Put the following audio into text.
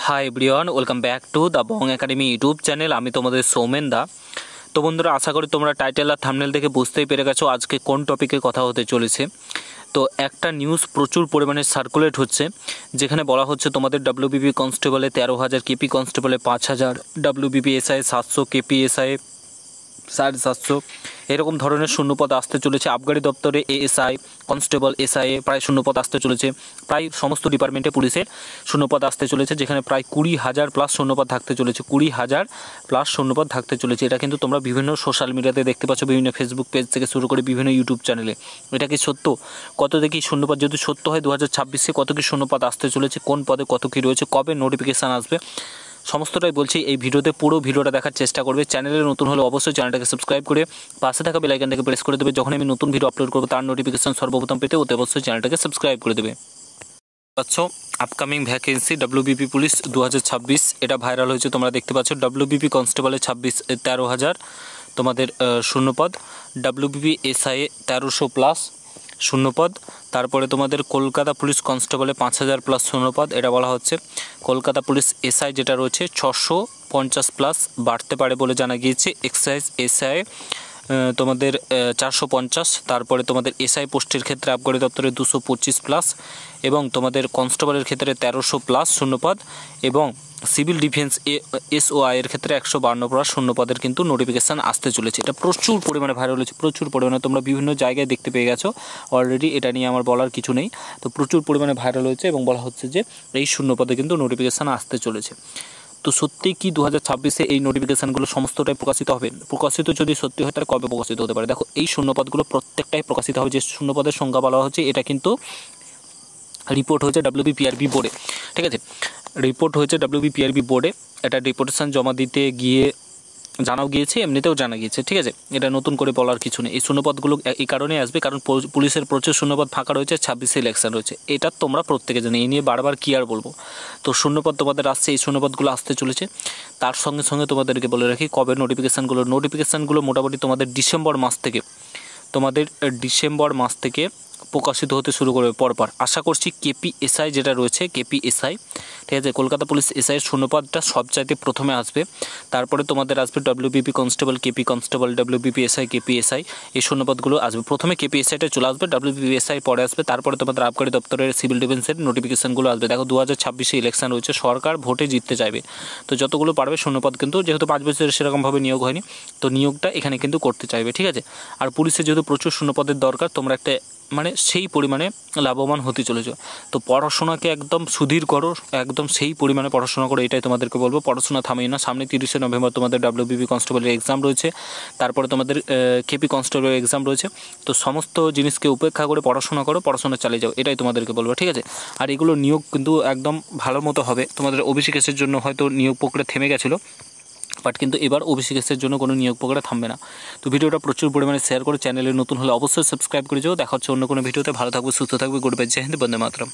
Hi everyone, welcome back to the Bong academy YouTube channel. আমি তোমাদের সৌমেন দা। তো বন্ধুরা, আশা করি তোমরা টাইটেল আর থাম্বনেল দেখে বুঝতেই পেরে গেছো আজকে কোন টপিকে কথা হতে চলেছে। তো একটা নিউজ প্রচুর পরিমাণে সার্কুলেট হচ্ছে, যেখানে বলা হচ্ছে তোমাদের ডাব্লিউবিপি কনস্টেবলে 13,000, কেপি কনস্টেবলে 5,000, ডাব্লিউবিপি এসআই 700, কেপি এসআই 750, এরকম ধরনের শূন্যপদ আসতে চলেছে। আবগারি দপ্তরে এএসআই, কনস্টেবল, এসআইএ প্রায় শূন্যপদ আসতে চলেছে। প্রায় সমস্ত ডিপার্টমেন্টে পুলিশের শূন্যপদ আসতে চলেছে, যেখানে প্রায় 20,000 প্লাস শূন্যপদ থাকতে চলেছে। 20,000 প্লাস শূন্যপদ থাকতে চলেছে। এটা কিন্তু তোমরা বিভিন্ন সোশ্যাল মিডিয়াতে দেখতে পাচ্ছ, বিভিন্ন ফেসবুক পেজ থেকে শুরু করে বিভিন্ন ইউটিউব চ্যানেলে। এটা কি সত্য? কত দেখি শূন্যপদ যদি সত্য হয় 2026-এ কত কি শূন্যপদ আসতে চলেছে, কোন পদে কত কী রয়েছে, কবে নোটিফিকেশান আসবে, সমস্তটাই বলছি এই ভিডিওতে। পুরো ভিডিওটা দেখার চেষ্টা করবে। চ্যানেলে নতুন হলে অবশ্যই চ্যানেলটাকে সাবস্ক্রাইব করে পাশে থাকা বেল আইকনটাকে প্রেস করে দেবে। যখন আমি নতুন ভিডিও আপলোড করবো তার নোটিফিকেশন সর্বপ্রথম পেতে অতি অবশ্যই চ্যানেলটাকে সাবস্ক্রাইব করে দেবে। আচ্ছা, আপকামিং ভ্যাকেন্সি ডাব্লিউবিপি পুলিশ 2026, এটা ভাইরাল হয়েছে, তোমরা দেখতে পাচ্ছ। ডাব্লিউবিপি কনস্টেবলে 13,000 তোমাদের শূন্যপদ, ডাব্লিউবিপি এসআইএ 1300 প্লাস শূন্যপদ। তারপরে তোমাদের কলকাতা পুলিশ কনস্টেবলে 5,000 প্লাস শূন্যপদ, এটা বলা হচ্ছে। কলকাতা পুলিশ এসআই যেটা রয়েছে 650 প্লাস বাড়তে পারে বলে জানা গিয়েছে। এক্সাইজ এসআই তোমাদের 450। তারপরে তোমাদের এসআই পোস্টের ক্ষেত্রে আবগারি দপ্তরে 225 প্লাস, এবং তোমাদের কনস্টেবলের ক্ষেত্রে 1300 প্লাস শূন্যপদ, এবং সিভিল ডিফেন্স এসওআই এর ক্ষেত্রে 152 প্লাস শূন্যপদের কিন্তু নোটিফিকেশান আসতে চলেছে। এটা প্রচুর পরিমাণে ভাইরাল হয়েছে, প্রচুর পরিমাণে তোমরা বিভিন্ন জায়গায় দেখতে পেয়ে গেছো অলরেডি। এটা নিয়ে আমার বলার কিছু নেই। তো প্রচুর পরিমাণে ভাইরাল হয়েছে এবং বলা হচ্ছে যে এই শূন্যপদে কিন্তু নোটিফিকেশান আসতে চলেছে। তো সত্যি কি 2026-এ এই নোটিফিকেশানগুলো সমস্তটাই প্রকাশিত হবে? প্রকাশিত যদি সত্যি হয় তাহলে কবে প্রকাশিত হতে পারে? দেখো, এই শূন্যপদগুলো প্রত্যেকটাই প্রকাশিত হবে। যে শূন্যপদের সংখ্যা বলা হচ্ছে এটা কিন্তু রিপোর্ট হয়েছে ডাব্লিউবিপিআরবি বোর্ডে, ঠিক আছে? রিপোর্ট হয়েছে ডাব্লিউবিপিআরবি বোর্ডে। এটা রিপোর্টেশন জমা দিতে গিয়ে জানাও গিয়েছে, এমনিতেও জানা গিয়েছে, ঠিক আছে? এটা নতুন করে বলার কিছু নেই। এই শূন্যপদগুলো এই কারণেই আসবে কারণ পুলিশের প্রচুর শূন্যপদ ফাঁকা রয়েছে, 26-এ ইলেকশন রয়েছে। এটা তোমরা প্রত্যেকে জানো, এই নিয়ে বারবার কী আর বলবো। তো শূন্যপদ তোমাদের আসছে, এই শূন্যপদগুলো আসতে চলেছে। তার সঙ্গে সঙ্গে তোমাদেরকে বলে রাখি কবে নোটিফিকেশানগুলো মোটামুটি তোমাদের ডিসেম্বর মাস থেকে প্রকাশিত হতে শুরু করবে পরপর। আশা করছি কেপি এসআই যেটা রয়েছে, কেপি এসআই, ঠিক আছে, কলকাতা পুলিশ এসআইয়ের শূন্যপদটা সবচাইতে প্রথমে আসবে। তারপরে তোমাদের আসবে WBP constable, KP constable, WBP SI, KP SI, এই শূন্যপদগুলো আসবে। প্রথমে কেপি এসআইটা চলে আসবে, ডাব্লিউবিপি এসআই পরে আসবে। তারপরে তোমাদের আবগারি দপ্তরের সিভিল ডিফেন্সের নোটিফিকেশানগুলো আসবে। দেখো, 2026-এ ইলেকশন রয়েছে, সরকার ভোটে জিততে চাইবে। তো যতগুলো পারবে শূন্যপদ কিন্তু, যেহেতু 5 বছরের সেরকমভাবে নিয়োগ হয়নি, তো নিয়োগটা এখানে কিন্তু করতে চাইবে, ঠিক আছে? আর পুলিশের যেহেতু প্রচুর শূন্যপদের দরকার, তোমরা একটা সেই পরিমাণে লাভবান হতে চলেছ। তো পড়াশোনাকে একদম সুদৃঢ় করো, একদম সেই পরিমাণে পড়াশোনা করো, এটাই তোমাদেরকে বলবো। পড়াশোনা থামিয়ে না। সামনে 30শে নভেম্বর তোমাদের ডাব্লিউবিপি কনস্টেবলের এক্সাম রয়েছে, তারপরে তোমাদের কেপি কনস্টেবলের এক্সাম রয়েছে। তো সমস্ত জিনিসকে উপেক্ষা করে পড়াশোনা করো, পড়াশোনা চালিয়ে যাও, এটাই তোমাদেরকে বলবো, ঠিক আছে? আর এগুলো নিয়োগ কিন্তু একদম ভালো মতো হবে। তোমাদের ওবিসি কেসের জন্য হয়তো নিয়োগ প্রক্রিয়া থেমে গেছিলো, বাট কিন্তু এবার ওবিসি কেসের জন্য কোনো নিয়োগ প্রক্রিয়া থামবে না। তো ভিডিওটা প্রচুর পরিমাণে শেয়ার করে চ্যানেলে নতুন হলে অবশ্যই সাবস্ক্রাইব করে যাও। দেখা হচ্ছে অন্য কোনো ভিডিওতে। ভালো থাকবে, সুস্থ থাকবে, গুড বাই, জয় হিন্দ, বন্দে মাতরম।